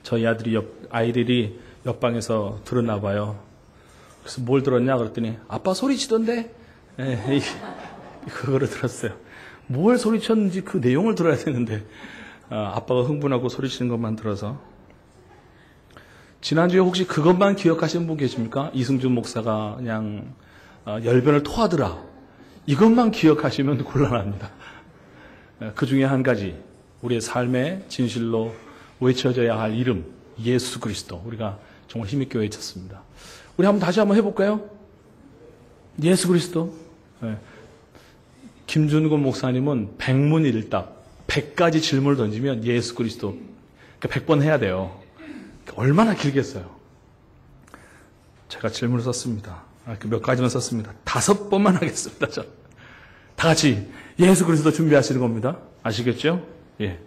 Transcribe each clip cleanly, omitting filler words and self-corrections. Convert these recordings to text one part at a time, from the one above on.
저희 아이들이 옆방에서 들었나 봐요. 그래서 뭘 들었냐 그랬더니 아빠 소리치던데? 그거를 들었어요. 뭘 소리쳤는지 그 내용을 들어야 되는데 아빠가 흥분하고 소리치는 것만 들어서. 지난주에 혹시 그것만 기억하시는 분 계십니까? 이승준 목사가 그냥 열변을 토하더라. 이것만 기억하시면 곤란합니다. 그 중에 한 가지, 우리의 삶의 진실로 외쳐져야 할 이름, 예수 그리스도. 우리가 정말 힘있게 외쳤습니다. 우리 다시 한번 해볼까요? 예수 그리스도. 김준곤 목사님은 백문일답, 100가지 질문을 던지면 예수 그리스도 100번 해야 돼요. 얼마나 길겠어요. 제가 질문을 썼습니다. 몇 가지만 썼습니다. 5번만 하겠습니다. 저. 다 같이 예수 그리스도 준비하시는 겁니다. 아시겠죠? 예.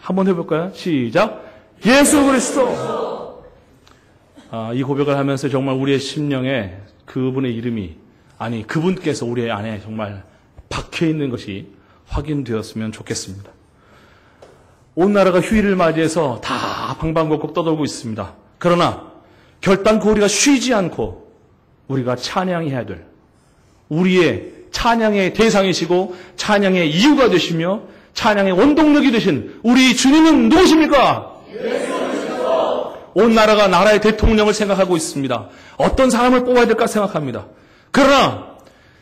한번 해볼까요? 시작. 예수 그리스도. 이 고백을 하면서 정말 우리의 심령에 그분의 이름이, 아니 그분께서 우리 안에 정말 박혀있는 것이 확인되었으면 좋겠습니다. 온 나라가 휴일을 맞이해서 다 방방곡곡 떠돌고 있습니다. 그러나 결단코 우리가 쉬지 않고 우리가 찬양해야 될, 우리의 찬양의 대상이시고 찬양의 이유가 되시며 찬양의 원동력이 되신 우리 주님은 누구십니까? 온 나라가 나라의 대통령을 생각하고 있습니다. 어떤 사람을 뽑아야 될까 생각합니다. 그러나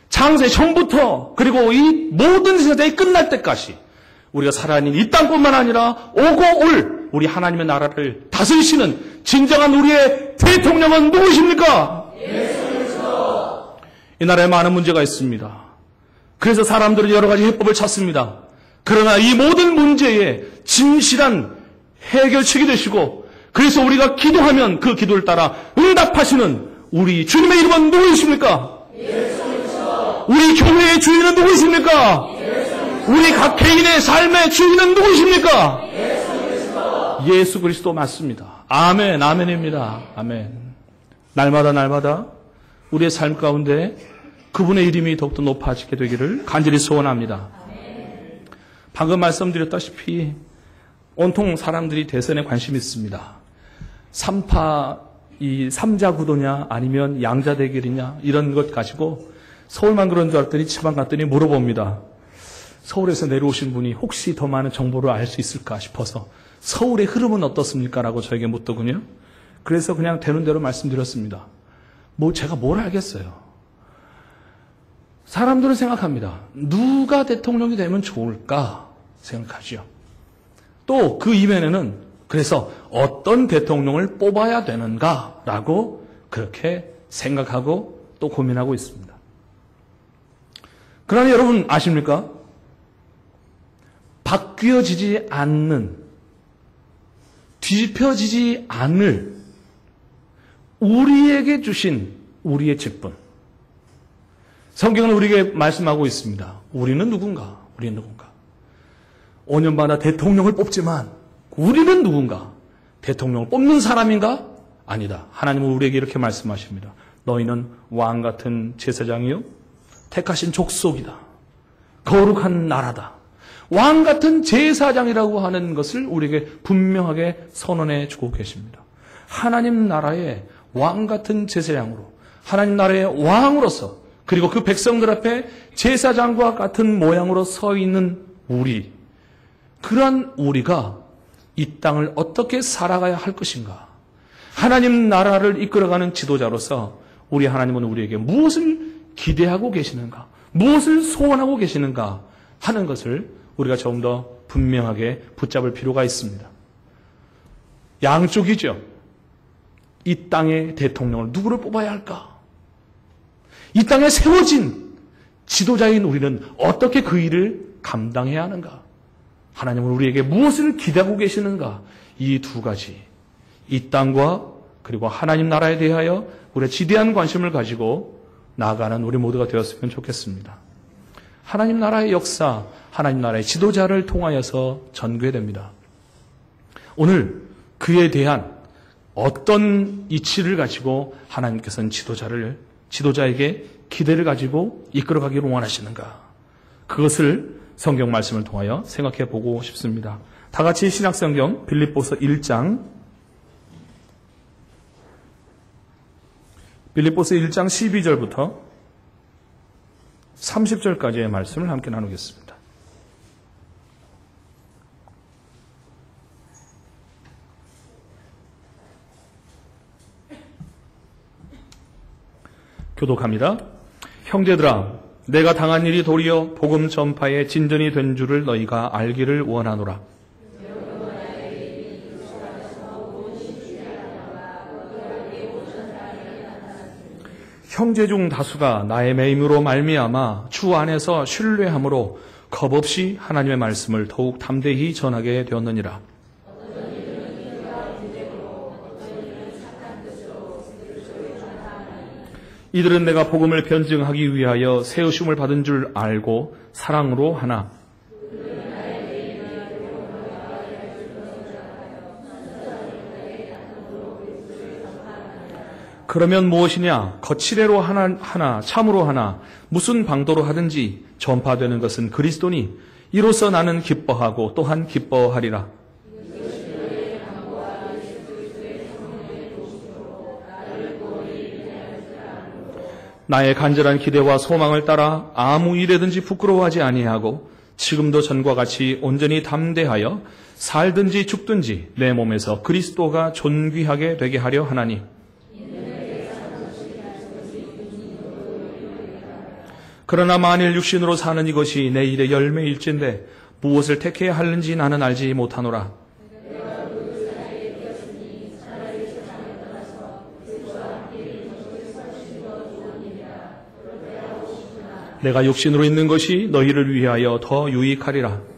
창세 전부터 그리고 이 모든 세대가 끝날 때까지 우리가 살아있는 이 땅뿐만 아니라 오고 올 우리 하나님의 나라를 다스리시는 진정한 우리의 대통령은 누구십니까? 예수님이시다. 이 나라에 많은 문제가 있습니다. 그래서 사람들은 여러 가지 해법을 찾습니다. 그러나 이 모든 문제에 진실한 해결책이 되시고, 그래서 우리가 기도하면 그 기도를 따라 응답하시는 우리 주님의 이름은 누구이십니까? 예수님이시다. 우리 교회의 주인은 누구이십니까? 우리 각 개인의 삶의 주인은 누구이십니까? 예수 그리스도 맞습니다. 아멘, 아멘입니다. 아멘. 날마다 우리의 삶 가운데 그분의 이름이 더욱더 높아지게 되기를 간절히 소원합니다. 방금 말씀드렸다시피 온통 사람들이 대선에 관심이 있습니다. 3파, 이 3자 구도냐 아니면 양자 대결이냐 이런 것 가지고 서울만 그런 줄 알았더니 지방 갔더니 물어봅니다. 서울에서 내려오신 분이 혹시 더 많은 정보를 알 수 있을까 싶어서 서울의 흐름은 어떻습니까? 라고 저에게 묻더군요. 그래서 그냥 되는 대로 말씀드렸습니다. 제가 뭘 알겠어요. 사람들은 생각합니다. 누가 대통령이 되면 좋을까 생각하죠. 또 그 이면에는 그래서 어떤 대통령을 뽑아야 되는가라고 그렇게 생각하고 또 고민하고 있습니다. 그러나 여러분 아십니까? 바뀌어지지 않는, 뒤집혀지지 않을 우리에게 주신 우리의 직분. 성경은 우리에게 말씀하고 있습니다. 우리는 누군가? 5년마다 대통령을 뽑지만 우리는 누군가? 대통령을 뽑는 사람인가? 아니다. 하나님은 우리에게 이렇게 말씀하십니다. 너희는 왕 같은 제사장이요, 택하신 족속이다. 거룩한 나라다. 왕 같은 제사장이라고 하는 것을 우리에게 분명하게 선언해 주고 계십니다. 하나님 나라의 왕 같은 제사장으로, 하나님 나라의 왕으로서, 그리고 그 백성들 앞에 제사장과 같은 모양으로 서 있는 우리, 그러한 우리가 이 땅을 어떻게 살아가야 할 것인가? 하나님 나라를 이끌어가는 지도자로서 우리 하나님은 우리에게 무엇을 기대하고 계시는가? 무엇을 소원하고 계시는가? 하는 것을 우리가 조금 더 분명하게 붙잡을 필요가 있습니다. 양쪽이죠. 이 땅의 대통령을 누구를 뽑아야 할까? 이 땅에 세워진 지도자인 우리는 어떻게 그 일을 감당해야 하는가? 하나님은 우리에게 무엇을 기대하고 계시는가? 이 두 가지, 이 땅과 그리고 하나님 나라에 대하여 우리의 지대한 관심을 가지고 나아가는 우리 모두가 되었으면 좋겠습니다. 하나님 나라의 역사, 하나님 나라의 지도자를 통하여서 전개됩니다. 오늘 그에 대한 어떤 이치를 가지고 하나님께서는 지도자에게 기대를 가지고 이끌어가기를 원하시는가? 그것을 성경 말씀을 통하여 생각해 보고 싶습니다. 다 같이 신약성경 빌립보서 1장 12절부터 30절까지의 말씀을 함께 나누겠습니다. 교독합니다. 형제들아, 내가 당한 일이 도리어 복음 전파의 진전이 된 줄을 너희가 알기를 원하노라. 형제 중 다수가 나의 매임으로 말미암아 주 안에서 신뢰함으로 겁없이 하나님의 말씀을 더욱 담대히 전하게 되었느니라. 이들은 내가 복음을 변증하기 위하여 세우심을 받은 줄 알고 사랑으로 하나 그러면 무엇이냐? 거칠애로 하나 참으로 하나 무슨 방도로 하든지 전파되는 것은 그리스도니 이로써 나는 기뻐하고 또한 기뻐하리라. 나의 간절한 기대와 소망을 따라 아무 일에든지 부끄러워하지 아니하고 지금도 전과 같이 온전히 담대하여 살든지 죽든지 내 몸에서 그리스도가 존귀하게 되게 하려 하나니 그러나 만일 육신으로 사는 이것이 내 일의 열매일진데 무엇을 택해야 하는지 나는 알지 못하노라. 내가 육신으로 있는 것이 너희를 위하여 더 유익하리라.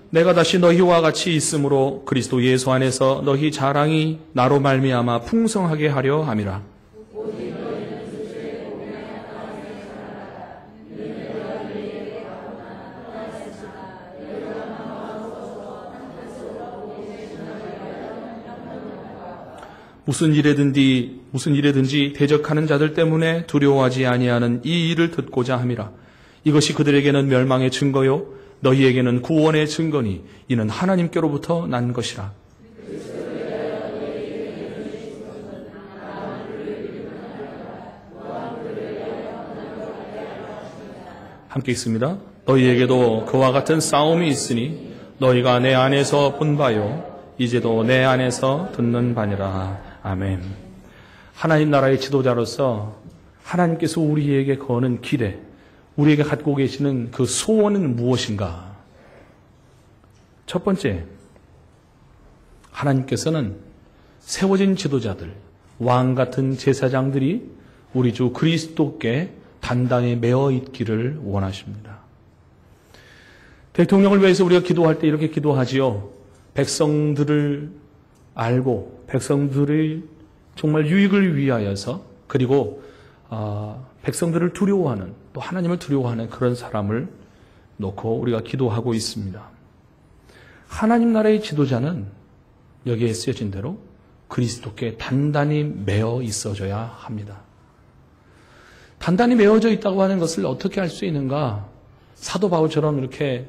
내가 다시 너희와 같이 있으므로 그리스도 예수 안에서 너희 자랑이 나로 말미암아 풍성하게 하려 함이라. 무슨 일에든지 대적하는 자들 때문에 두려워하지 아니하는 이 일을 듣고자 함이라. 이것이 그들에게는 멸망의 증거요 너희에게는 구원의 증거니 이는 하나님께로부터 난 것이라. 함께 읽습니다. 너희에게도 그와 같은 싸움이 있으니 너희가 내 안에서 본 바요 이제도 내 안에서 듣는 바니라. 아멘. 하나님 나라의 지도자로서 하나님께서 우리에게 거는 기대, 우리에게 갖고 계시는 그 소원은 무엇인가? 첫 번째, 하나님께서는 세워진 지도자들, 왕 같은 제사장들이 우리 주 그리스도께 단단히 매어 있기를 원하십니다. 대통령을 위해서 우리가 기도할 때 이렇게 기도하지요. 백성들을 알고 백성들의 정말 유익을 위하여서 그리고 백성들을 두려워하는 또 하나님을 두려워하는 그런 사람을 놓고 우리가 기도하고 있습니다. 하나님 나라의 지도자는 여기에 쓰여진 대로 그리스도께 단단히 매어 있어줘야 합니다. 단단히 매어져 있다고 하는 것을 어떻게 할 수 있는가? 사도 바울처럼 이렇게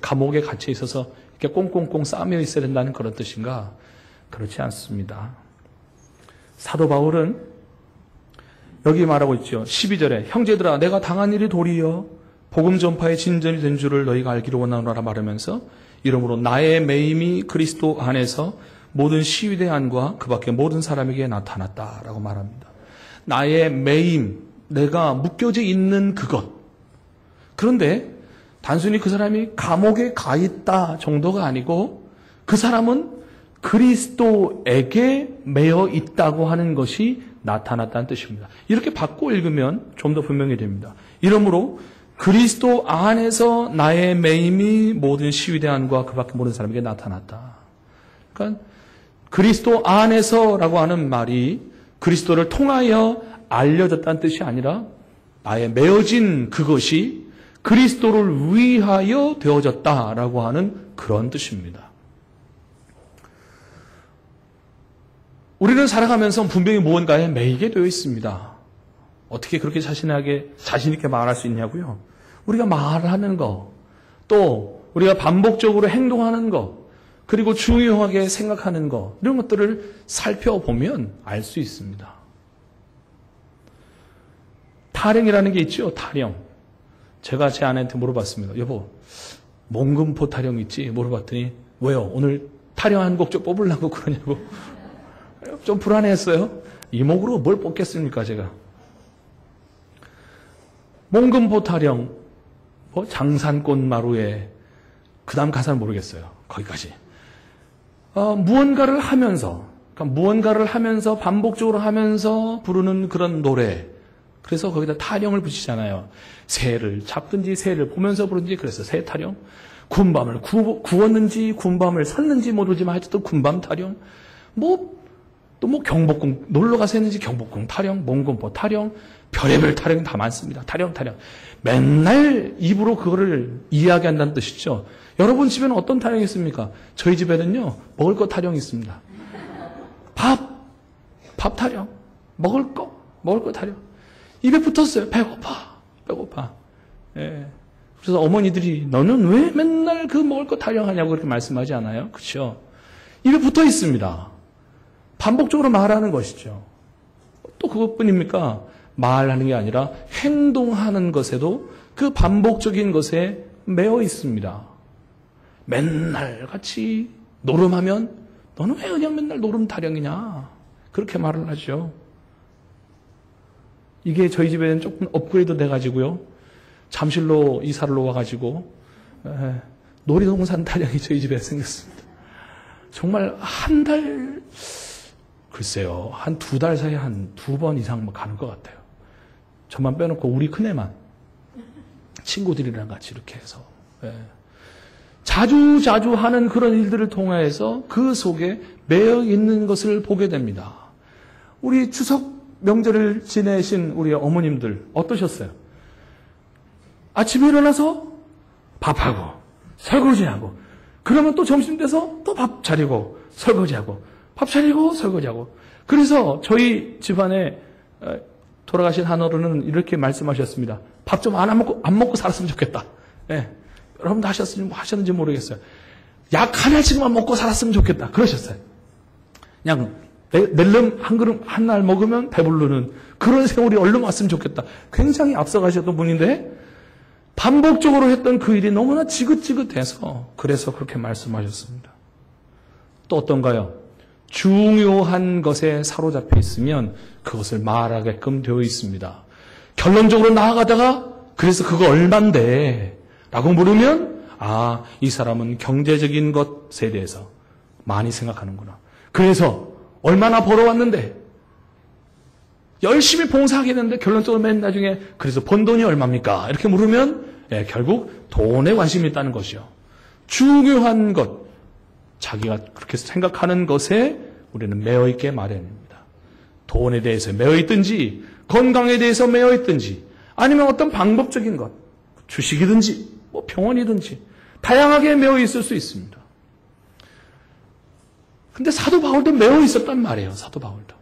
감옥에 갇혀 있어서 이렇게 꽁꽁꽁 싸매어 있어야 된다는 그런 뜻인가? 그렇지 않습니다. 사도 바울은 여기 말하고 있죠. 12절에 형제들아 내가 당한 일이 도리어 복음 전파의 진전이 된 줄을 너희가 알기를 원하노라 말하면서 이러므로 나의 매임이 그리스도 안에서 모든 시위대안과 그 밖에 모든 사람에게 나타났다라고 말합니다. 나의 매임, 내가 묶여져 있는 그것. 그런데 단순히 그 사람이 감옥에 가 있다 정도가 아니고 그 사람은 그리스도에게 매여 있다고 하는 것이 나타났다는 뜻입니다. 이렇게 바꿔 읽으면 좀 더 분명히 됩니다. 이러므로 그리스도 안에서 나의 매임이 모든 시위대안과 그 밖에 모든 사람에게 나타났다. 그러니까 그리스도 안에서라고 하는 말이 그리스도를 통하여 알려졌다는 뜻이 아니라 나의 매어진 그것이 그리스도를 위하여 되어졌다라고 하는 그런 뜻입니다. 우리는 살아가면서 분명히 무언가에 매이게 되어 있습니다. 어떻게 그렇게 자신 있게 말할 수 있냐고요? 우리가 말하는 거, 또 우리가 반복적으로 행동하는 거, 그리고 중요하게 생각하는 거, 이런 것들을 살펴보면 알 수 있습니다. 타령이라는 게 있죠, 타령. 제가 제 아내한테 물어봤습니다. 여보, 몽금포 타령 있지? 물어봤더니, 왜요? 오늘 타령 한 곡 좀 뽑으려고 그러냐고. 좀 불안했어요. 이목으로 뭘 뽑겠습니까, 제가. 몽금포 타령, 뭐 장산꽃 마루에, 그 다음 가사는 모르겠어요. 거기까지. 무언가를 하면서, 그러니까 무언가를 하면서, 반복적으로 하면서 부르는 그런 노래. 그래서 거기다 타령을 붙이잖아요. 새를 잡든지 새를 보면서 부르든지, 그래서 새 타령. 군밤을 구웠는지 군밤을 샀는지 모르지만 하여튼 군밤 타령. 또 경복궁 놀러 가서 했는지 경복궁 타령, 몽금포 타령, 별의별 타령이 다 많습니다. 타령. 맨날 입으로 그거를 이야기한다는 뜻이죠. 여러분 집에는 어떤 타령이 있습니까? 저희 집에는요, 먹을 거 타령이 있습니다. 밥 타령. 먹을 거 타령. 입에 붙었어요. 배고파. 예. 그래서 어머니들이 너는 왜 맨날 그 먹을 거 타령하냐고 그렇게 말씀하지 않아요? 그렇죠? 입에 붙어 있습니다. 반복적으로 말하는 것이죠. 또 그것뿐입니까? 말하는 게 아니라 행동하는 것에도 그 반복적인 것에 매여 있습니다. 맨날 같이 노름하면 너는 왜 그냥 맨날 노름 타령이냐? 그렇게 말을 하죠. 이게 저희 집에는 조금 업그레이드 돼가지고요. 잠실로 이사를 와가지고 놀이동산 타령이 저희 집에 생겼습니다. 정말 한 달, 글쎄요, 한 2달 사이에 한 2번 이상 가는 것 같아요. 저만 빼놓고 우리 큰애만 친구들이랑 같이 이렇게 해서 자주 하는 그런 일들을 통해서 그 속에 매여 있는 것을 보게 됩니다. 우리 추석 명절을 지내신 우리 어머님들 어떠셨어요? 아침에 일어나서 밥하고 설거지하고, 그러면 또 점심 돼서 또 밥 차리고 설거지하고, 밥 차리고 설거지하고. 그래서 저희 집안에 돌아가신 한 어른은 이렇게 말씀하셨습니다. 밥 좀 안 먹고 살았으면 좋겠다. 예. 여러분도 하셨는지 모르겠어요. 약 하나씩만 먹고 살았으면 좋겠다. 그러셨어요. 그냥 낼름 한 그릇 한 날 먹으면 배부르는 그런 세월이 얼른 왔으면 좋겠다. 굉장히 앞서가셨던 분인데 반복적으로 했던 그 일이 너무나 지긋지긋해서 그래서 그렇게 말씀하셨습니다. 또 어떤가요? 중요한 것에 사로잡혀 있으면 그것을 말하게끔 되어 있습니다. 결론적으로 나아가다가 그래서 그거 얼만데? 라고 물으면 이 사람은 경제적인 것에 대해서 많이 생각하는구나. 그래서 얼마나 벌어왔는데 열심히 봉사하게 되는데 결론적으로 맨 나중에 그래서 번 돈이 얼마입니까? 이렇게 물으면 결국 돈에 관심이 있다는 것이요. 중요한 것, 자기가 그렇게 생각하는 것에 우리는 매여있게 마련입니다. 돈에 대해서 매여있든지 건강에 대해서 매여있든지 아니면 어떤 방법적인 것, 주식이든지 병원이든지 다양하게 매여있을 수 있습니다. 근데 사도 바울도 매여 있었단 말이에요. 사도 바울도.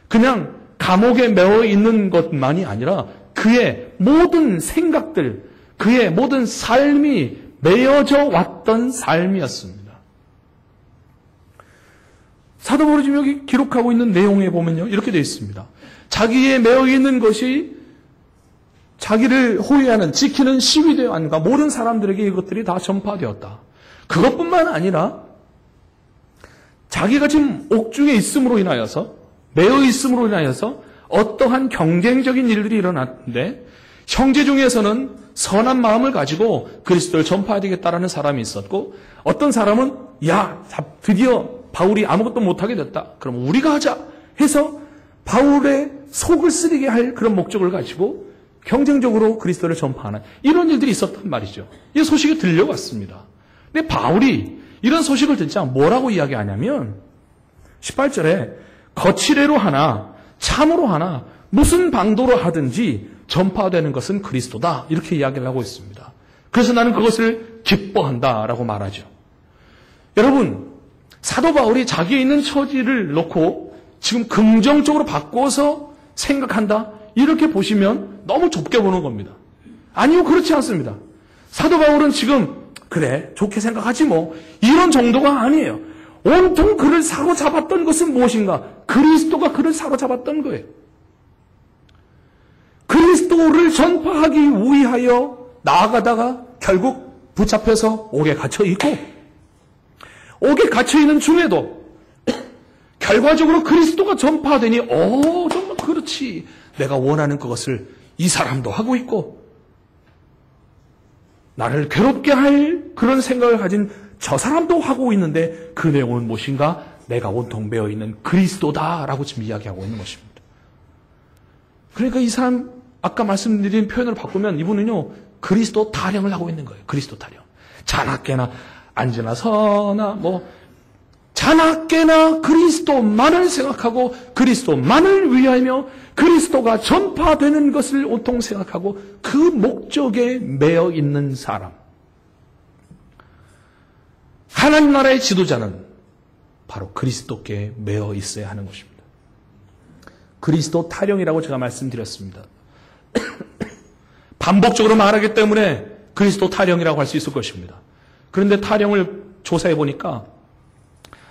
그냥 감옥에 매여 있는 것만이 아니라 그의 모든 생각들, 그의 모든 삶이 매여져 왔던 삶이었습니다. 사도 바울이 지금 여기 기록하고 있는 내용에 보면요, 이렇게 되어 있습니다. 자기의 매여 있는 것이 자기를 호위하는, 지키는 시위대원과 모든 사람들에게 이것들이 다 전파되었다. 그것뿐만 아니라 자기가 지금 옥중에 있음으로 인하여서, 매여 있음으로 인하여서 어떠한 경쟁적인 일들이 일어났는데 형제 중에서는 선한 마음을 가지고 그리스도를 전파해야 되겠다라는 사람이 있었고, 어떤 사람은 드디어 바울이 아무것도 못하게 됐다. 그럼 우리가 하자 해서 바울의 속을 쓰리게 할 그런 목적을 가지고 경쟁적으로 그리스도를 전파하는 이런 일들이 있었단 말이죠. 이 소식이 들려왔습니다. 근데 바울이 이런 소식을 듣자 뭐라고 이야기하냐면 18절에 거칠애로 하나 참으로 하나 무슨 방도로 하든지 전파되는 것은 그리스도다, 이렇게 이야기를 하고 있습니다. 그래서 나는 그것을 기뻐한다라고 말하죠. 여러분, 사도 바울이 자기에 있는 처지를 놓고 지금 긍정적으로 바꿔서 생각한다, 이렇게 보시면 너무 좁게 보는 겁니다. 아니요, 그렇지 않습니다. 사도 바울은 지금 그래, 좋게 생각하지 뭐 이런 정도가 아니에요. 온통 그를 사로잡았던 것은 무엇인가? 그리스도가 그를 사로잡았던 거예요. 그리스도를 전파하기 위하여 나아가다가 결국 붙잡혀서 옥에 갇혀 있고, 옥에 갇혀 있는 중에도 결과적으로 그리스도가 전파되니 정말 그렇지, 내가 원하는 그것을 이 사람도 하고 있고 나를 괴롭게 할 그런 생각을 가진 저 사람도 하고 있는데 그 내용은 무엇인가? 내가 온통 매어 있는 그리스도다라고 지금 이야기하고 있는 것입니다. 그러니까 이 사람, 아까 말씀드린 표현을 바꾸면 이분은요, 그리스도 타령을 하고 있는 거예요. 그리스도 타령. 자나깨나 앉으나 서나 자나깨나 그리스도만을 생각하고 그리스도만을 위하며 그리스도가 전파되는 것을 온통 생각하고 그 목적에 매여 있는 사람. 하나님 나라의 지도자는 바로 그리스도께 매여 있어야 하는 것입니다. 그리스도 타령이라고 제가 말씀드렸습니다. 반복적으로 말하기 때문에 그리스도 타령이라고 할 수 있을 것입니다. 그런데 타령을 조사해 보니까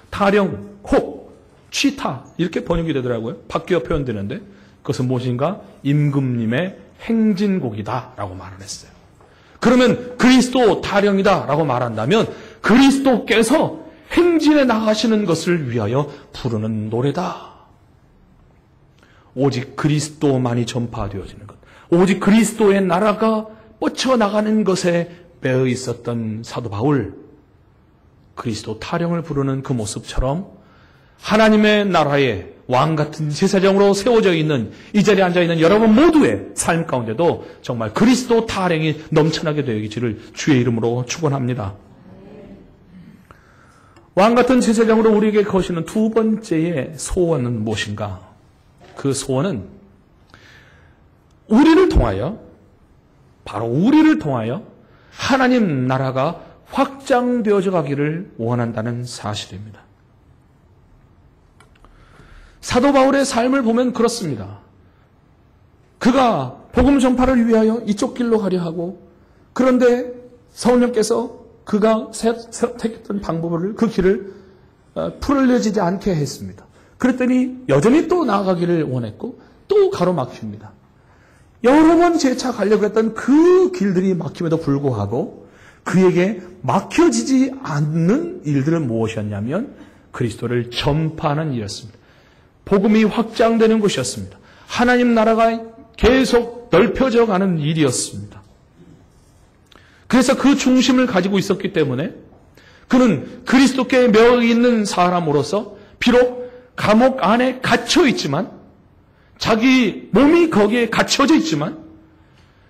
타령, 혹, 취타 이렇게 번역이 되더라고요. 바뀌어 표현되는데 그것은 무엇인가? 임금님의 행진곡이다라고 말을 했어요. 그러면 그리스도 타령이다라고 말한다면 그리스도께서 행진에 나가시는 것을 위하여 부르는 노래다. 오직 그리스도만이 전파되어지는 것, 오직 그리스도의 나라가 뻗쳐나가는 것에 매여 있었던 사도 바울, 그리스도 타령을 부르는 그 모습처럼 하나님의 나라의 왕같은 제사장으로 세워져 있는 이 자리에 앉아있는 여러분 모두의 삶 가운데도 정말 그리스도 타령이 넘쳐나게 되기를 주의 이름으로 축원합니다. 왕같은 제사장으로 우리에게 거시는 두 번째의 소원은 무엇인가? 그 소원은 우리를 통하여, 바로 우리를 통하여 하나님 나라가 확장되어져 가기를 원한다는 사실입니다. 사도 바울의 삶을 보면 그렇습니다. 그가 복음 전파를 위하여 이쪽 길로 가려 하고, 그런데 성령께서 그가 택했던 방법을, 그 길을 풀어지지 않게 했습니다. 그랬더니 여전히 또 나아가기를 원했고 또 가로막힙니다. 여러 번 재차 가려고 했던 그 길들이 막힘에도 불구하고 그에게 막혀지지 않는 일들은 무엇이었냐면 그리스도를 전파하는 일이었습니다. 복음이 확장되는 것이었습니다. 하나님 나라가 계속 넓혀져 가는 일이었습니다. 그래서 그 중심을 가지고 있었기 때문에 그는 그리스도께 매여 있는 사람으로서 비록 감옥 안에 갇혀 있지만, 자기 몸이 거기에 갇혀져 있지만,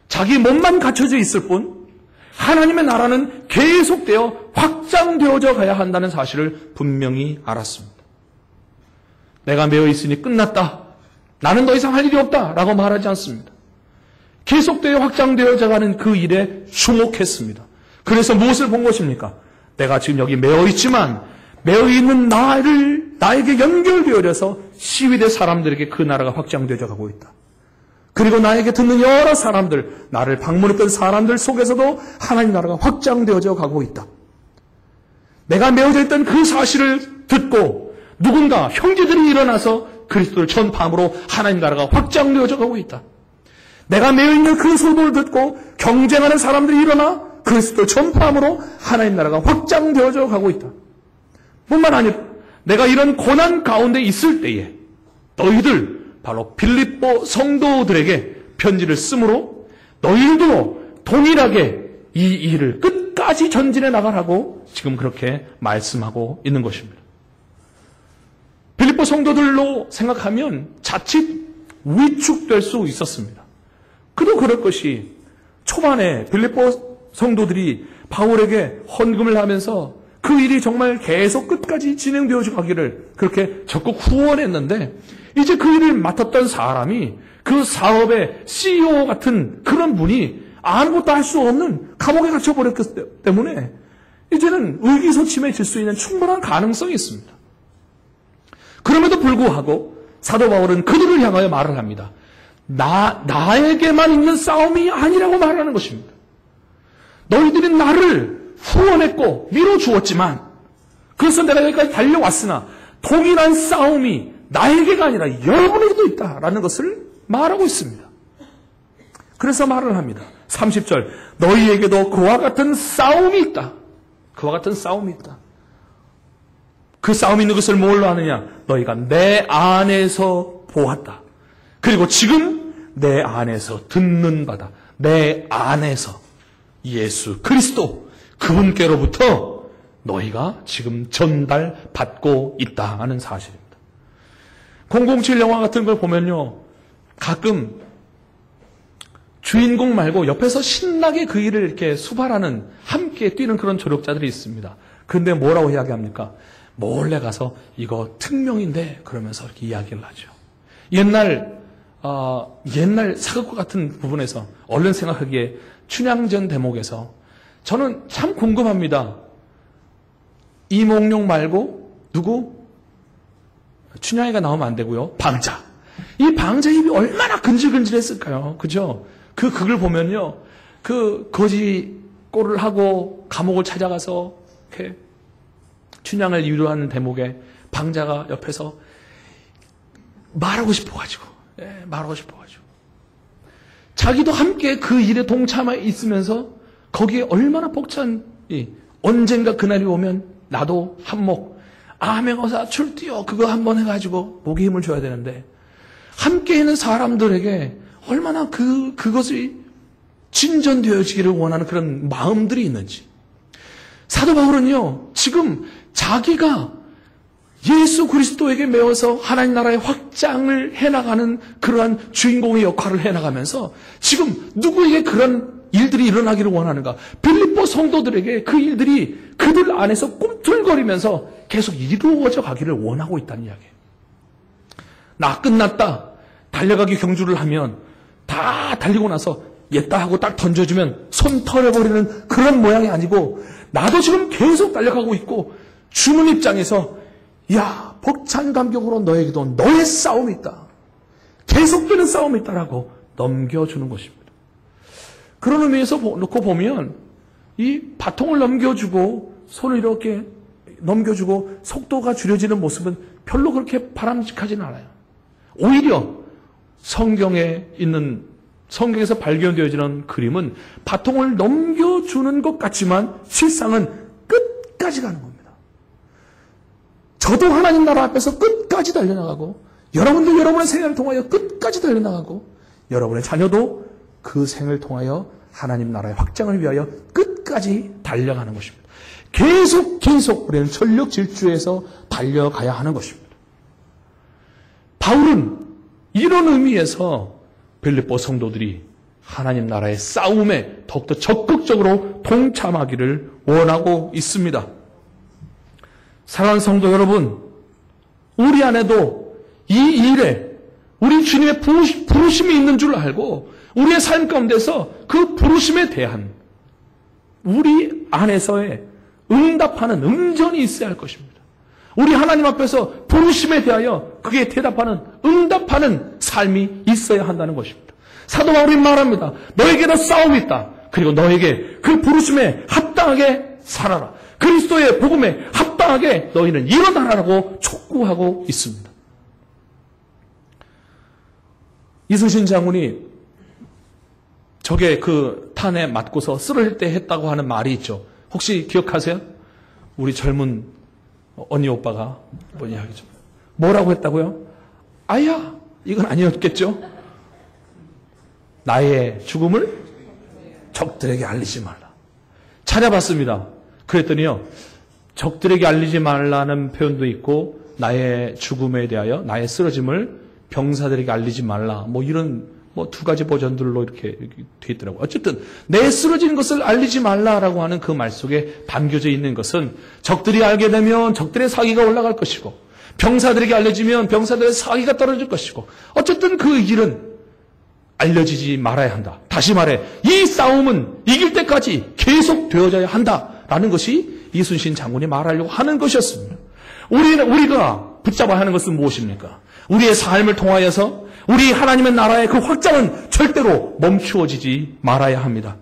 자기 몸만 갇혀져 있을 뿐 하나님의 나라는 계속되어 확장되어져 가야 한다는 사실을 분명히 알았습니다. 내가 매여 있으니 끝났다, 나는 더 이상 할 일이 없다 라고 말하지 않습니다. 계속되어 확장되어져 가는 그 일에 주목했습니다. 그래서 무엇을 본 것입니까? 내가 지금 여기 매여 있지만 매여 있는 나에게 연결되어져서 시위대 사람들에게 그 나라가 확장되어져 가고 있다. 그리고 나에게 듣는 여러 사람들, 나를 방문했던 사람들 속에서도 하나님 나라가 확장되어져 가고 있다. 내가 매어져 있던 그 사실을 듣고 누군가 형제들이 일어나서 그리스도를 전파함으로 하나님 나라가 확장되어져 가고 있다. 내가 매여 있는 그 소문을 듣고 경쟁하는 사람들이 일어나 그리스도를 전파함으로 하나님 나라가 확장되어져 가고 있다. 뿐만 아니라 내가 이런 고난 가운데 있을 때에 너희들, 바로 빌립보 성도들에게 편지를 쓰므로 너희들도 동일하게 이 일을 끝까지 전진해 나가라고 지금 그렇게 말씀하고 있는 것입니다. 빌립보 성도들로 생각하면 자칫 위축될 수 있었습니다. 그도 그럴 것이, 초반에 빌립보 성도들이 바울에게 헌금을 하면서 그 일이 정말 계속 끝까지 진행되어져 가기를 그렇게 적극 후원했는데, 이제 그 일을 맡았던 사람이 그 사업의 CEO 같은 그런 분이 아무것도 할 수 없는 감옥에 갇혀버렸기 때문에 이제는 의기소침해질 수 있는 충분한 가능성이 있습니다. 그럼에도 불구하고 사도 바울은 그들을 향하여 말을 합니다. 나에게만 있는 싸움이 아니라고 말하는 것입니다. 너희들이 나를 후원했고 밀어주었지만 그래서 내가 여기까지 달려왔으나 동일한 싸움이 나에게가 아니라 여러분에게도 있다라는 것을 말하고 있습니다. 그래서 말을 합니다. 30절 너희에게도 그와 같은 싸움이 있다. 그와 같은 싸움이 있다. 그 싸움이 있는 것을 뭘로 아느냐? 너희가 내 안에서 보았다. 그리고 지금 내 안에서 듣는 바다. 내 안에서 예수 그리스도 그분께로부터 너희가 지금 전달받고 있다는 사실입니다. 007 영화 같은 걸 보면요. 가끔 주인공 말고 옆에서 신나게 그 일을 이렇게 수발하는 함께 뛰는 그런 조력자들이 있습니다. 그런데 뭐라고 이야기합니까? 몰래 가서 이거 특명인데 그러면서 이렇게 이야기를 하죠. 옛날 사극과 같은 부분에서 얼른 생각하기에 춘향전 대목에서 저는 참 궁금합니다. 이몽룡 말고 누구? 춘향이가 나오면 안 되고요. 방자. 이 방자 입이 얼마나 근질근질했을까요? 그죠? 그 극을 보면요. 그 거지 꼴을 하고 감옥을 찾아가서 이렇게 춘향을 위로하는 대목에 방자가 옆에서 말하고 싶어가지고 자기도 함께 그 일에 동참해 있으면서 거기에 얼마나 벅찬 언젠가 그날이 오면 나도 한몫 암행어사 출두요 그거 한번 해가지고 목에 힘을 줘야 되는데 함께 있는 사람들에게 얼마나 그것이 진전되어지기를 원하는 그런 마음들이 있는지. 사도 바울은요, 지금 자기가 예수 그리스도에게 매어서 하나님 나라의 확장을 해나가는 그러한 주인공의 역할을 해나가면서 지금 누구에게 그런 일들이 일어나기를 원하는가? 빌립보 성도들에게 그 일들이 그들 안에서 꿈틀거리면서 계속 이루어져 가기를 원하고 있다는 이야기예요. 나 끝났다. 달려가기 경주를 하면 다 달리고 나서 옛다 하고 딱 던져주면 손 털어버리는 그런 모양이 아니고 나도 지금 계속 달려가고 있고 주는 입장에서 야 벅찬 감격으로 너에게도 너의 싸움이 있다. 계속되는 싸움이 있다라고 넘겨주는 것입니다. 그런 의미에서 놓고 보면 이 바통을 넘겨주고 손을 이렇게 넘겨주고 속도가 줄여지는 모습은 별로 그렇게 바람직하지는 않아요. 오히려 성경에서 발견되어지는 그림은 바통을 넘겨주는 것 같지만 실상은 끝까지 가는 겁니다. 저도 하나님 나라 앞에서 끝까지 달려나가고 여러분도 여러분의 생애를 통하여 끝까지 달려나가고 여러분의 자녀도 그 생을 통하여 하나님 나라의 확장을 위하여 끝까지 달려가는 것입니다. 계속 우리는 전력 질주에서 달려가야 하는 것입니다. 바울은 이런 의미에서 빌립보 성도들이 하나님 나라의 싸움에 더욱더 적극적으로 동참하기를 원하고 있습니다. 사랑하는 성도 여러분, 우리 안에도 이 일에 우리 주님의 부르심이 있는 줄 알고 우리의 삶 가운데서 그 부르심에 대한 우리 안에서의 응답하는 응전이 있어야 할 것입니다. 우리 하나님 앞에서 부르심에 대하여 그게 대답하는 응답하는 삶이 있어야 한다는 것입니다. 사도 바울이 말합니다. 너에게도 싸움이 있다. 그리고 너에게 그 부르심에 합당하게 살아라. 그리스도의 복음에 합당하게 너희는 일어나라고 촉구하고 있습니다. 이순신 장군이 적의 그 탄에 맞고서 쓰러질 때 했다고 하는 말이 있죠. 혹시 기억하세요? 우리 젊은 언니 오빠가 뭐냐 하겠죠. 뭐라고 했다고요? 아야, 이건 아니었겠죠? 나의 죽음을 적들에게 알리지 말라. 찾아봤습니다. 그랬더니요, 적들에게 알리지 말라는 표현도 있고, 나의 죽음에 대하여, 나의 쓰러짐을 병사들에게 알리지 말라. 이런 두 가지 버전들로 이렇게 돼 있더라고요. 어쨌든 내 쓰러진 것을 알리지 말라라고 하는 그 말 속에 담겨져 있는 것은 적들이 알게 되면 적들의 사기가 올라갈 것이고 병사들에게 알려지면 병사들의 사기가 떨어질 것이고 어쨌든 그 일은 알려지지 말아야 한다. 다시 말해 이 싸움은 이길 때까지 계속되어져야 한다라는 것이 이순신 장군이 말하려고 하는 것이었습니다. 우리가 붙잡아야 하는 것은 무엇입니까? 우리의 삶을 통하여서 우리 하나님의 나라의 그 확장은 절대로 멈추어지지 말아야 합니다.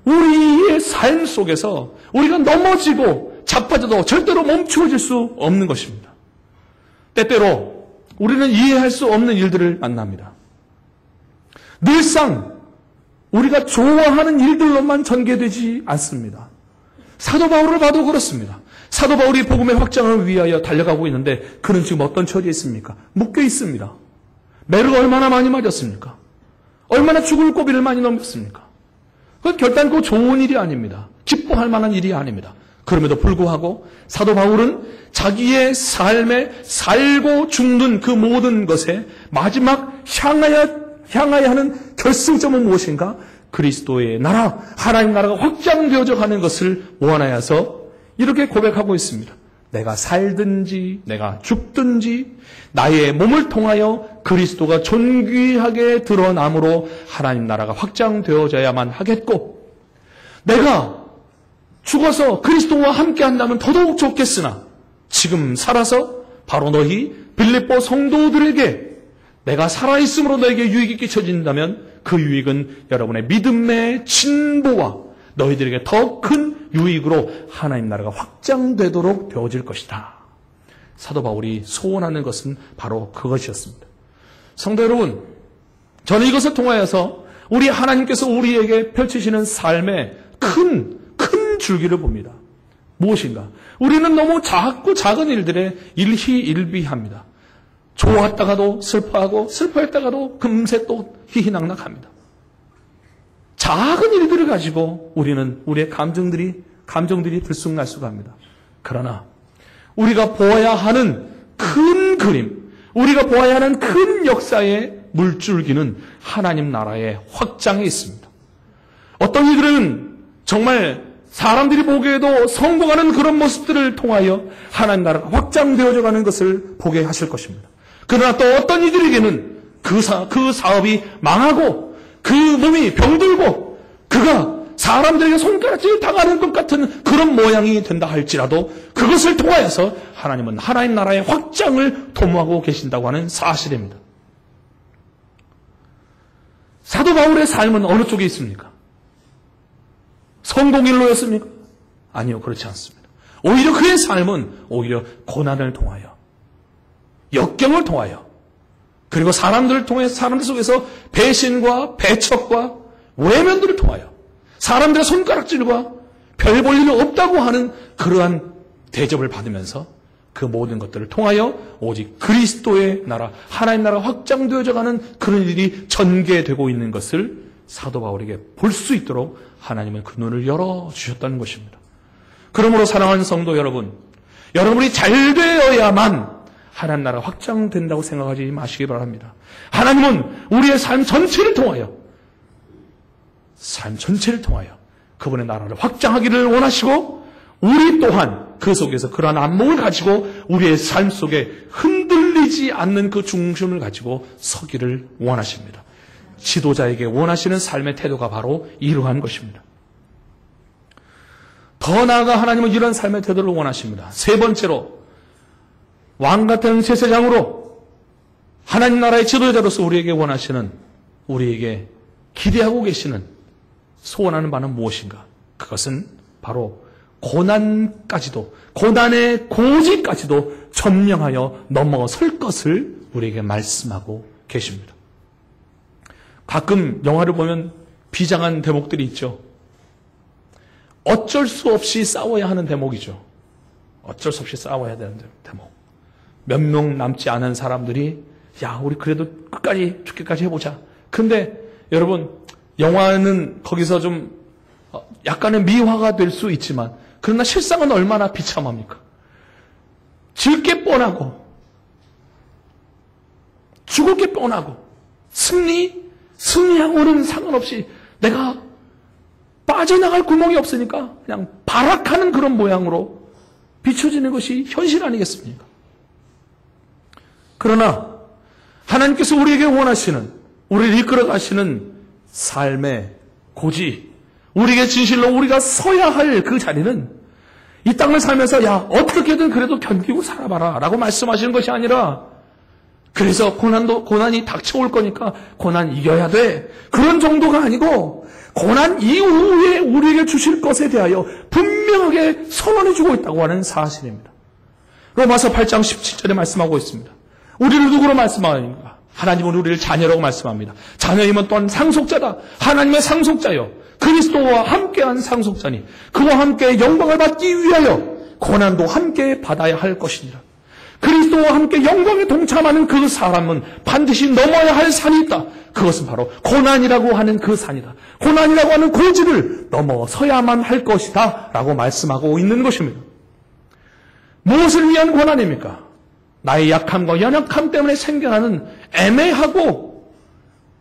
우리의 삶 속에서 우리가 넘어지고 자빠져도 절대로 멈추어질 수 없는 것입니다. 때때로 우리는 이해할 수 없는 일들을 만납니다. 늘상 우리가 좋아하는 일들로만 전개되지 않습니다. 사도 바울을 봐도 그렇습니다. 사도 바울이 복음의 확장을 위하여 달려가고 있는데 그는 지금 어떤 처지에 있습니까? 묶여 있습니다. 매를 얼마나 많이 맞았습니까? 얼마나 죽을 고비를 많이 넘겼습니까? 그건 결단코 좋은 일이 아닙니다. 기뻐할 만한 일이 아닙니다. 그럼에도 불구하고 사도 바울은 자기의 삶에 살고 죽는 그 모든 것에 마지막 향하여 하는 결승점은 무엇인가? 그리스도의 나라, 하나님 나라가 확장되어져 가는 것을 원하여서 이렇게 고백하고 있습니다. 내가 살든지 내가 죽든지 나의 몸을 통하여 그리스도가 존귀하게 드러남으로 하나님 나라가 확장되어져야만 하겠고, 내가 죽어서 그리스도와 함께 한다면 더더욱 좋겠으나 지금 살아서 바로 너희 빌립보 성도들에게 내가 살아있음으로 너에게 유익이 끼쳐진다면 그 유익은 여러분의 믿음의 진보와 너희들에게 더 큰 유익으로 하나님 나라가 확장되도록 되어질 것이다. 사도 바울이 소원하는 것은 바로 그것이었습니다. 성도 여러분, 저는 이것을 통하여서 우리 하나님께서 우리에게 펼치시는 삶의 큰 줄기를 봅니다. 무엇인가? 우리는 너무 작고 작은 일들에 일희일비합니다. 좋았다가도 슬퍼하고 슬퍼했다가도 금세 또 희희낙낙합니다. 작은 일들을 가지고 우리의 감정들이 들쑥날쑥합니다. 그러나 우리가 보아야 하는 큰 그림, 우리가 보아야 하는 큰 역사의 물줄기는 하나님 나라의 확장에 있습니다. 어떤 이들은 정말 사람들이 보기에도 성공하는 그런 모습들을 통하여 하나님 나라가 확장되어져 가는 것을 보게 하실 것입니다. 그러나 또 어떤 이들에게는 그 사업이 망하고 그 몸이 병들고 그가 사람들에게 손가락질 당하는 것 같은 그런 모양이 된다 할지라도 그것을 통하여서 하나님은 하나님 나라의 확장을 도모하고 계신다고 하는 사실입니다. 사도 바울의 삶은 어느 쪽에 있습니까? 성공일로였습니까? 아니요, 그렇지 않습니다. 오히려 그의 삶은 오히려 고난을 통하여, 역경을 통하여, 그리고 사람들 속에서 배신과 배척과 외면들을 통하여 사람들의 손가락질과 별 볼 일 없다고 하는 그러한 대접을 받으면서 그 모든 것들을 통하여 오직 그리스도의 나라, 하나님 나라가 확장되어져 가는 그런 일이 전개되고 있는 것을 사도 바울에게 볼 수 있도록 하나님은 그 눈을 열어주셨다는 것입니다. 그러므로 사랑하는 성도 여러분, 여러분이 잘 되어야만 하나님 나라가 확장된다고 생각하지 마시기 바랍니다. 하나님은 우리의 삶 전체를 통하여 그분의 나라를 확장하기를 원하시고 우리 또한 그 속에서 그러한 안목을 가지고 우리의 삶 속에 흔들리지 않는 그 중심을 가지고 서기를 원하십니다. 지도자에게 원하시는 삶의 태도가 바로 이러한 것입니다. 더 나아가 하나님은 이런 삶의 태도를 원하십니다. 세 번째로 왕 같은 제사장으로 하나님 나라의 지도자로서 우리에게 기대하고 계시는 소원하는 바는 무엇인가? 그것은 바로 고난의 고지까지도 점령하여 넘어설 것을 우리에게 말씀하고 계십니다. 가끔 영화를 보면 비장한 대목들이 있죠. 어쩔 수 없이 싸워야 하는 대목이죠. 어쩔 수 없이 싸워야 되는 대목. 몇 명 남지 않은 사람들이 우리 그래도 끝까지 죽기까지 해보자. 근데 여러분, 영화는 거기서 좀 약간의 미화가 될 수 있지만 그러나 실상은 얼마나 비참합니까? 질 게 뻔하고 죽을 게 뻔하고 승리하고는 상관없이 내가 빠져나갈 구멍이 없으니까 그냥 발악하는 그런 모양으로 비춰지는 것이 현실 아니겠습니까? 그러나 하나님께서 우리에게 원하시는, 우리를 이끌어 가시는 삶의 고지, 우리에게 진실로 우리가 서야 할 그 자리는 이 땅을 살면서 어떻게든 그래도 견디고 살아봐라 라고 말씀하시는 것이 아니라 그래서 고난이 닥쳐올 거니까 고난 이겨야 돼. 그런 정도가 아니고 고난 이후에 우리에게 주실 것에 대하여 분명하게 선언해주고 있다고 하는 사실입니다. 로마서 8장 17절에 말씀하고 있습니다. 우리를 누구로 말씀하는가? 하나님은 우리를 자녀라고 말씀합니다. 자녀이면 또한 상속자다. 하나님의 상속자요. 그리스도와 함께한 상속자니 그와 함께 영광을 받기 위하여 고난도 함께 받아야 할 것이니라. 그리스도와 함께 영광에 동참하는 그 사람은 반드시 넘어야 할 산이 있다. 그것은 바로 고난이라고 하는 그 산이다. 고난이라고 하는 고지를 넘어서야만 할 것이다 라고 말씀하고 있는 것입니다. 무엇을 위한 고난입니까? 나의 약함과 연약함 때문에 생겨나는 애매하고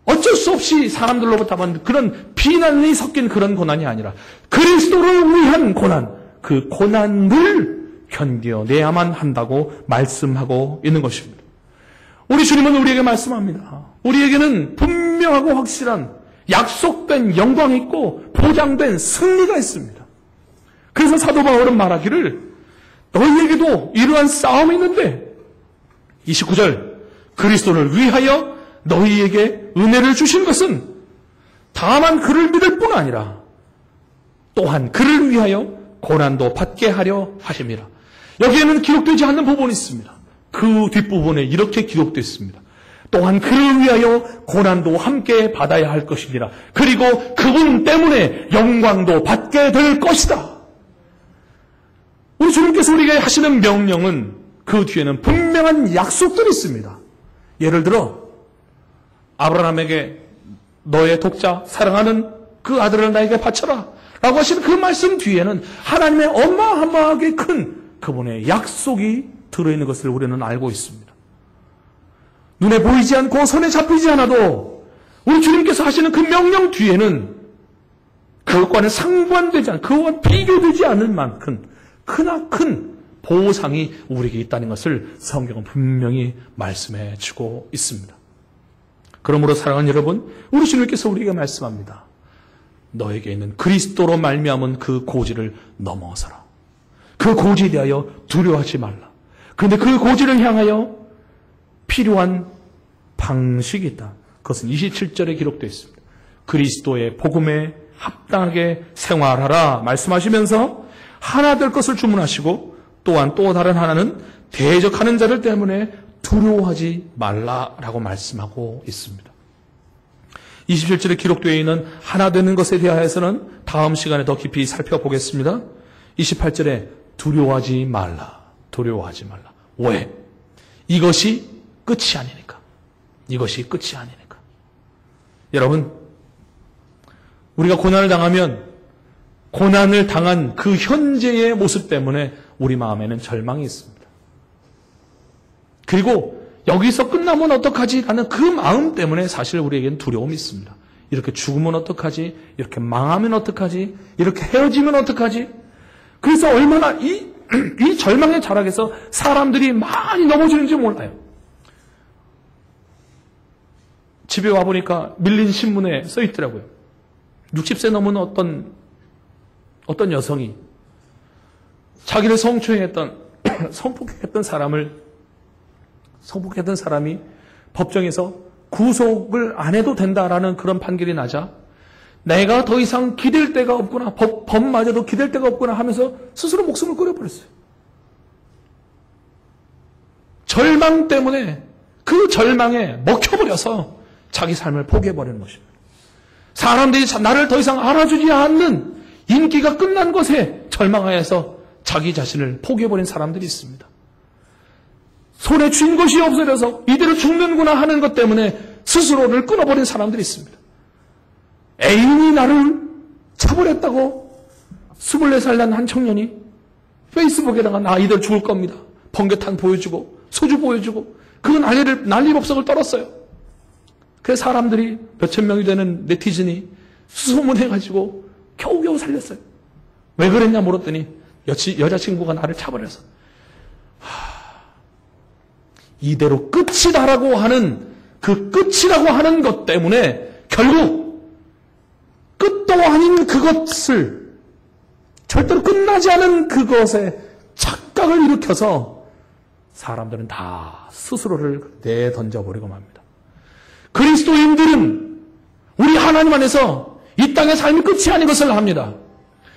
어쩔 수 없이 사람들로부터 받는 그런 비난이 섞인 그런 고난이 아니라 그리스도를 위한 고난, 그 고난을 견뎌내야만 한다고 말씀하고 있는 것입니다. 우리 주님은 우리에게 말씀합니다. 우리에게는 분명하고 확실한 약속된 영광이 있고 보장된 승리가 있습니다. 그래서 사도 바울은 말하기를 너희에게도 이러한 싸움이 있는데 29절 그리스도를 위하여 너희에게 은혜를 주신 것은 다만 그를 믿을 뿐 아니라 또한 그를 위하여 고난도 받게 하려 하심이라. 여기에는 기록되지 않는 부분이 있습니다. 그 뒷부분에 이렇게 기록되어 있습니다. 또한 그를 위하여 고난도 함께 받아야 할 것이니라. 그리고 그분 때문에 영광도 받게 될 것이다. 우리 주님께서 우리에게 하시는 명령은 그 뒤에는 분명한 약속들이 있습니다. 예를 들어 아브라함에게 너의 독자 사랑하는 그 아들을 나에게 바쳐라 라고 하시는 그 말씀 뒤에는 하나님의 어마어마하게 큰 그분의 약속이 들어있는 것을 우리는 알고 있습니다. 눈에 보이지 않고 손에 잡히지 않아도 우리 주님께서 하시는 그 명령 뒤에는 그것과는 상관되지 않은, 그것과 비교되지 않을 만큼 크나큰 보상이 우리에게 있다는 것을 성경은 분명히 말씀해 주고 있습니다. 그러므로 사랑하는 여러분, 우리 주님께서 우리에게 말씀합니다. 너에게 있는 그리스도로 말미암은 그 고지를 넘어서라. 그 고지에 대하여 두려워하지 말라. 그런데 그 고지를 향하여 필요한 방식이 있다. 그것은 27절에 기록되어 있습니다. 그리스도의 복음에 합당하게 생활하라 말씀하시면서 하나 될 것을 주문하시고 또한 또 다른 하나는 대적하는 자들 때문에 두려워하지 말라라고 말씀하고 있습니다. 27절에 기록되어 있는 하나 되는 것에 대하여서는 다음 시간에 더 깊이 살펴보겠습니다. 28절에 두려워하지 말라. 두려워하지 말라. 왜? 이것이 끝이 아니니까. 이것이 끝이 아니니까. 여러분, 우리가 고난을 당하면 고난을 당한 그 현재의 모습 때문에 우리 마음에는 절망이 있습니다. 그리고 여기서 끝나면 어떡하지? 라는 그 마음 때문에 사실 우리에게는 두려움이 있습니다. 이렇게 죽으면 어떡하지? 이렇게 망하면 어떡하지? 이렇게 헤어지면 어떡하지? 그래서 얼마나 이 절망의 자락에서 사람들이 많이 넘어지는지 몰라요. 집에 와보니까 밀린 신문에 써 있더라고요. 60세 넘은 어떤 여성이 자기를 성폭행했던 사람이 법정에서 구속을 안 해도 된다라는 그런 판결이 나자 내가 더 이상 기댈 데가 없구나, 법마저도 기댈 데가 없구나 하면서 스스로 목숨을 끊어버렸어요. 절망 때문에 그 절망에 먹혀버려서 자기 삶을 포기해버리는 것입니다. 사람들이 나를 더 이상 알아주지 않는 인기가 끝난 것에 절망하여서 자기 자신을 포기해버린 사람들이 있습니다. 손에 쥔 것이 없어져서 이대로 죽는구나 하는 것 때문에 스스로를 끊어버린 사람들이 있습니다. 애인이 나를 차버렸다고 24살 난 한 청년이 페이스북에다가 나 이대로 죽을 겁니다. 번개탄 보여주고 소주 보여주고 그 난리법석을 떨었어요. 그래서 사람들이 몇천 명이 되는 네티즌이 수소문해가지고 겨우겨우 살렸어요. 왜 그랬냐 물었더니 여자친구가 나를 차버려서. 이대로 끝이다라고 하는 그 끝이라고 하는 것 때문에 결국 끝도 아닌 그것을 절대로 끝나지 않은 그것에 착각을 일으켜서 사람들은 다 스스로를 내던져버리고 맙니다. 그리스도인들은 우리 하나님 안에서 이 땅의 삶이 끝이 아닌 것을 합니다.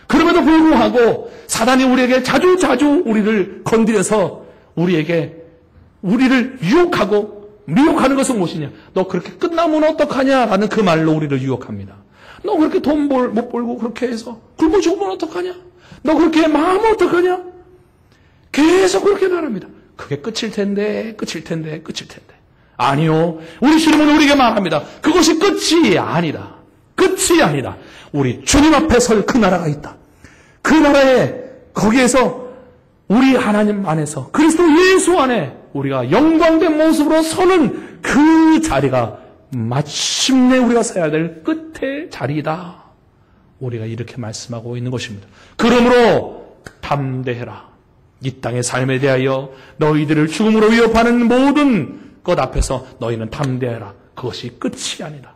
그럼에도 불구하고 사단이 우리에게 자주 우리를 건드려서 우리를 유혹하고 미혹하는 것은 무엇이냐? 너 그렇게 끝나면 어떡하냐? 라는 그 말로 우리를 유혹합니다. 너 그렇게 돈 못 벌고 그렇게 해서 굶어 죽으면 어떡하냐? 너 그렇게 마음은 어떡하냐? 계속 그렇게 말합니다. 그게 끝일 텐데. 아니요. 우리 주님은 우리에게 말합니다. 그것이 끝이 아니다. 끝이 아니다. 우리 주님 앞에 설 그 나라가 있다. 그 나라에 거기에서 우리 하나님 안에서 그리스도 예수 안에 우리가 영광된 모습으로 서는 그 자리가 마침내 우리가 서야 될 끝의 자리이다. 우리가 이렇게 말씀하고 있는 것입니다. 그러므로 담대해라. 이 땅의 삶에 대하여 너희들을 죽음으로 위협하는 모든 것 앞에서 너희는 담대해라. 그것이 끝이 아니다.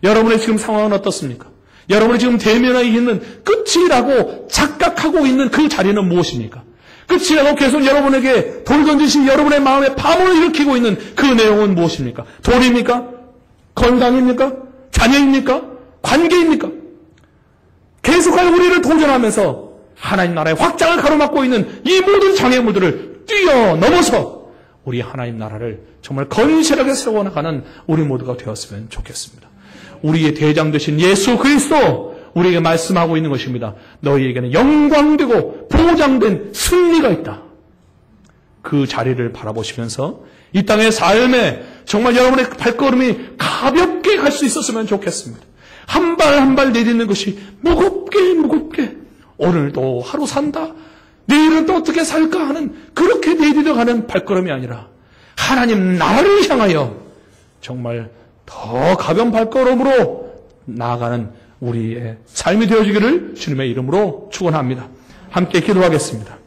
여러분의 지금 상황은 어떻습니까? 여러분이 지금 대면하고 있는 끝이라고 착각하고 있는 그 자리는 무엇입니까? 끝이라고 계속 여러분에게 돌 던지신 여러분의 마음에 파문을 일으키고 있는 그 내용은 무엇입니까? 돈입니까? 건강입니까? 자녀입니까? 관계입니까? 계속하여 우리를 도전하면서 하나님 나라의 확장을 가로막고 있는 이 모든 장애물들을 뛰어넘어서 우리 하나님 나라를 정말 건실하게 세워나가는 우리 모두가 되었으면 좋겠습니다. 우리의 대장 되신 예수 그리스도 우리에게 말씀하고 있는 것입니다. 너희에게는 영광되고 보장된 승리가 있다. 그 자리를 바라보시면서 이 땅의 삶에 정말 여러분의 발걸음이 가볍게 갈 수 있었으면 좋겠습니다. 한 발 한 발 내딛는 것이 무겁게 오늘도 하루 산다. 내일은 또 어떻게 살까 하는 그렇게 내딛어가는 발걸음이 아니라 하나님 나라를 향하여 정말 더 가벼운 발걸음으로 나아가는 우리의 삶이 되어지기를 주님의 이름으로 축원합니다. 함께 기도하겠습니다.